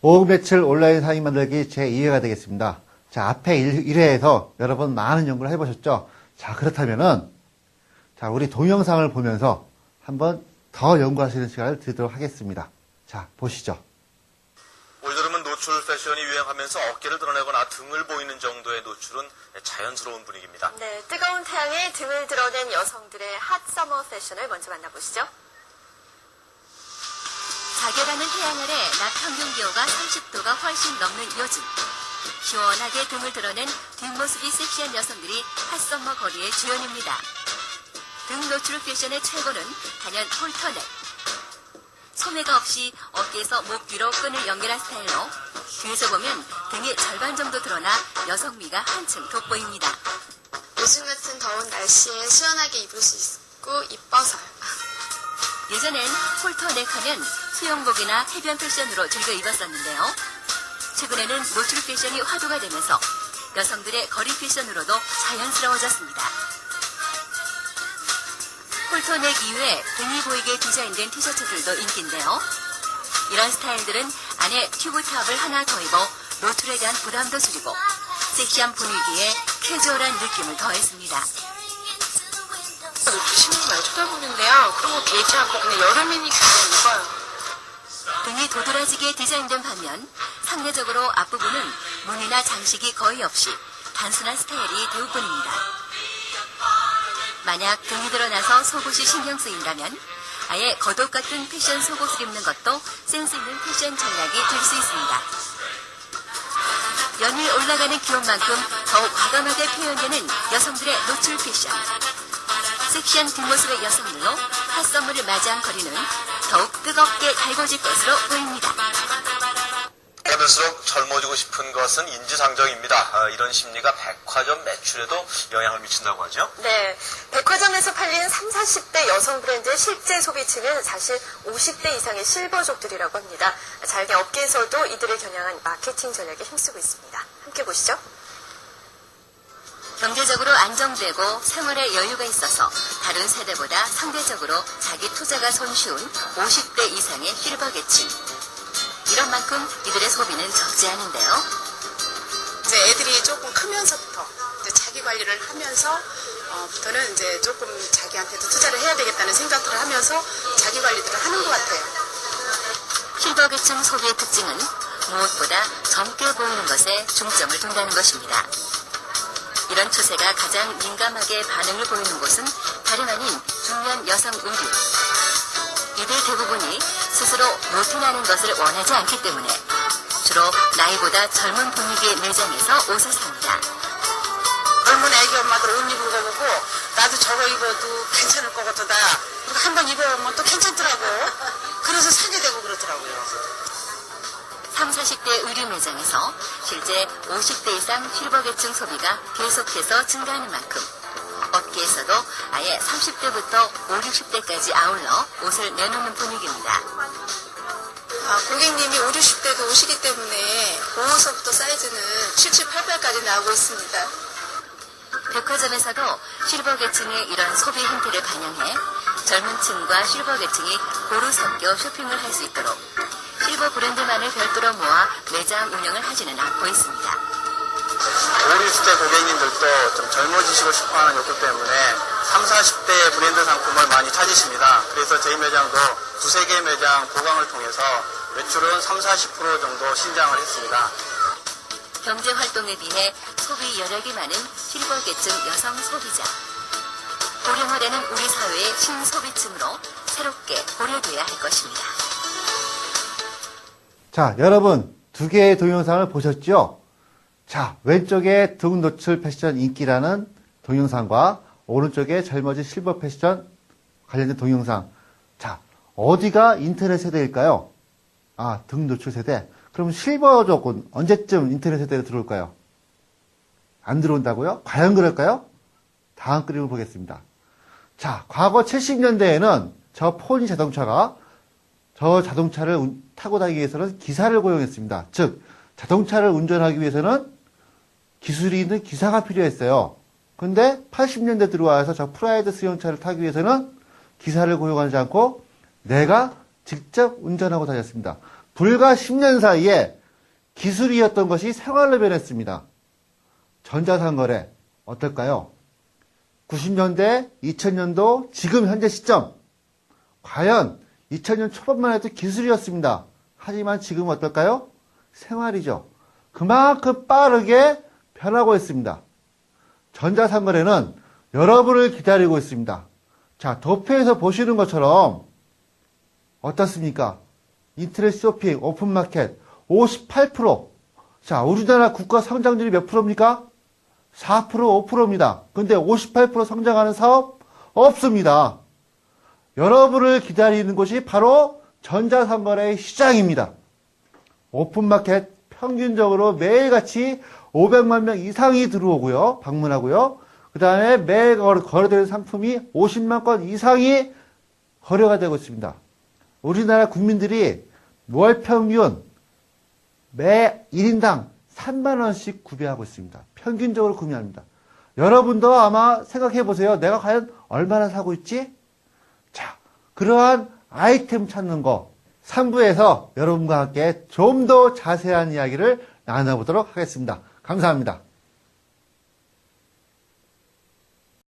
오후 매출 온라인 상인 만들기 제2회가 되겠습니다. 자, 앞에 1회에서 여러분 많은 연구를 해보셨죠? 자, 그렇다면은, 자, 우리 동영상을 보면서 한번 더 연구하시는 시간을 드리도록 하겠습니다. 자, 보시죠. 올 여름은 노출 패션이 유행하면서 어깨를 드러내거나 등을 보이는 정도의 노출은 자연스러운 분위기입니다. 네, 뜨거운 태양에 등을 드러낸 여성들의 핫 서머 패션을 먼저 만나보시죠. 자결하는 태양 아래 낮 평균 기온가 30도가 훨씬 넘는 요즘. 시원하게 등을 드러낸 뒷모습이 섹시한 여성들이 핫서머 거리의 주연입니다. 등 노출 패션의 최고는 단연 홀터넥. 소매가 없이 어깨에서 목 뒤로 끈을 연결한 스타일로 뒤에서 보면 등의 절반 정도 드러나 여성미가 한층 돋보입니다. 요즘 같은 더운 날씨에 시원하게 입을 수 있고 이뻐서요. 예전엔 홀터넥 하면 수영복이나 해변 패션으로 즐겨 입었었는데요. 최근에는 노출 패션이 화두가 되면서 여성들의 거리 패션으로도 자연스러워졌습니다. 홀터넥 이외에 등이 보이게 디자인된 티셔츠들도 인기인데요. 이런 스타일들은 안에 튜브탑을 하나 더 입어 노출에 대한 부담도 줄이고 섹시한 분위기에 캐주얼한 느낌을 더했습니다. 신경 많이 쳐다보는데요. 그런 거 개의치 않고 그냥 여름이니까 입어요. 등이 도드라지게 디자인된 반면 상대적으로 앞부분은 무늬나 장식이 거의 없이 단순한 스타일이 대부분입니다. 만약 등이 드러나서 속옷이 신경 쓰인다면 아예 겉옷 같은 패션 속옷을 입는 것도 센스 있는 패션 전략이 될 수 있습니다. 연일 올라가는 기온만큼 더욱 과감하게 표현되는 여성들의 노출 패션. 섹시한 뒷모습의 여성들로 핫서머를 맞이한 거리는 더욱 뜨겁게 달궈질 것으로 보입니다. 나이가 들수록 젊어지고 싶은 것은 인지상정입니다. 이런 심리가 백화점 매출에도 영향을 미친다고 하죠? 네, 백화점에서 팔리는 30, 40대 여성 브랜드의 실제 소비층은 사실 50대 이상의 실버족들이라고 합니다. 잘게 업계에서도 이들을 겨냥한 마케팅 전략에 힘쓰고 있습니다. 함께 보시죠. 경제적으로 안정되고 생활에 여유가 있어서 다른 세대보다 상대적으로 자기 투자가 손쉬운 50대 이상의 실버계층. 이런 만큼 이들의 소비는 적지 않은데요. 이제 애들이 조금 크면서부터 이제 자기 관리를 하면서 부터는 이제 조금 자기한테도 투자를 해야 되겠다는 생각들을 하면서 자기 관리들을 하는 것 같아요. 실버계층 소비의 특징은 무엇보다 젊게 보이는 것에 중점을 둔다는 것입니다. 이런 추세가 가장 민감하게 반응을 보이는 곳은 다름 아닌 중년 여성 의류. 이들 대부분이 스스로 노티나는 것을 원하지 않기 때문에 주로 나이보다 젊은 분위기의 매장에서 옷을 삽니다. 젊은 애기 엄마들 옷 입은 거 보고 나도 저거 입어도 괜찮을 것 같다. 그리고 한번 입어보면 또 괜찮더라고. 그래서 사게 되고 그러더라고요. 30, 40대 의류 매장에서 실제 50대 이상 실버계층 소비가 계속해서 증가하는 만큼 업계에서도 아예 30대부터 5, 60대까지 아울러 옷을 내놓는 분위기입니다. 고객님이 5, 60대도 오시기 때문에 5호서부터 사이즈는 77, 88까지 나오고 있습니다. 백화점에서도 실버계층의 이런 소비 행태를 반영해 젊은 층과 실버계층이 고루 섞여 쇼핑을 할 수 있도록 실버 브랜드만을 별도로 모아 매장 운영을 하지는 않고 있습니다. 5, 60대 고객님들도 좀 젊어지시고 싶어하는 욕구 때문에 30, 40대 브랜드 상품을 많이 찾으십니다. 그래서 저희 매장도 두세 개 매장 보강을 통해서 매출은 30, 40% 정도 신장을 했습니다. 경제활동에 비해 소비 여력이 많은 실버계층 여성 소비자. 고령화되는 우리 사회의 신소비층으로 새롭게 고려돼야 할 것입니다. 자, 여러분, 두 개의 동영상을 보셨죠? 자, 왼쪽에 등 노출 패션 인기라는 동영상과 오른쪽에 젊어진 실버 패션 관련된 동영상. 자, 어디가 인터넷 세대일까요? 아, 등 노출 세대. 그럼 실버족은 언제쯤 인터넷 세대로 들어올까요? 안 들어온다고요? 과연 그럴까요? 다음 그림을 보겠습니다. 자, 과거 70년대에는 저 폰이 자동차가 저 자동차를 타고 다니기 위해서는 기사를 고용했습니다. 즉, 자동차를 운전하기 위해서는 기술이 있는 기사가 필요했어요. 근데 80년대 들어와서 저 프라이드 승용차를 타기 위해서는 기사를 고용하지 않고 내가 직접 운전하고 다녔습니다. 불과 10년 사이에 기술이었던 것이 생활로 변했습니다. 전자상거래 어떨까요? 90년대, 2000년도, 지금 현재 시점. 과연 2000년 초반만 해도 기술이었습니다. 하지만 지금 어떨까요? 생활이죠. 그만큼 빠르게 변하고 있습니다. 전자상거래는 여러분을 기다리고 있습니다. 자, 도표에서 보시는 것처럼 어떻습니까? 인터넷 쇼핑, 오픈마켓 58%. 자, 우리나라 국가 성장률이 몇 프로입니까? 4%, 5%입니다. 근데 58% 성장하는 사업 없습니다. 여러분을 기다리는 곳이 바로 전자상거래의 시장입니다. 오픈마켓 평균적으로 매일같이 500만 명 이상이 들어오고요. 방문하고요. 그 다음에 매일 거래되는 상품이 50만 건 이상이 거래가 되고 있습니다. 우리나라 국민들이 월 평균 매 1인당 3만원씩 구매하고 있습니다. 평균적으로 구매합니다. 여러분도 아마 생각해 보세요. 내가 과연 얼마나 사고 있지? 자, 그러한 아이템 찾는 거 3부에서 여러분과 함께 좀 더 자세한 이야기를 나눠보도록 하겠습니다. 감사합니다.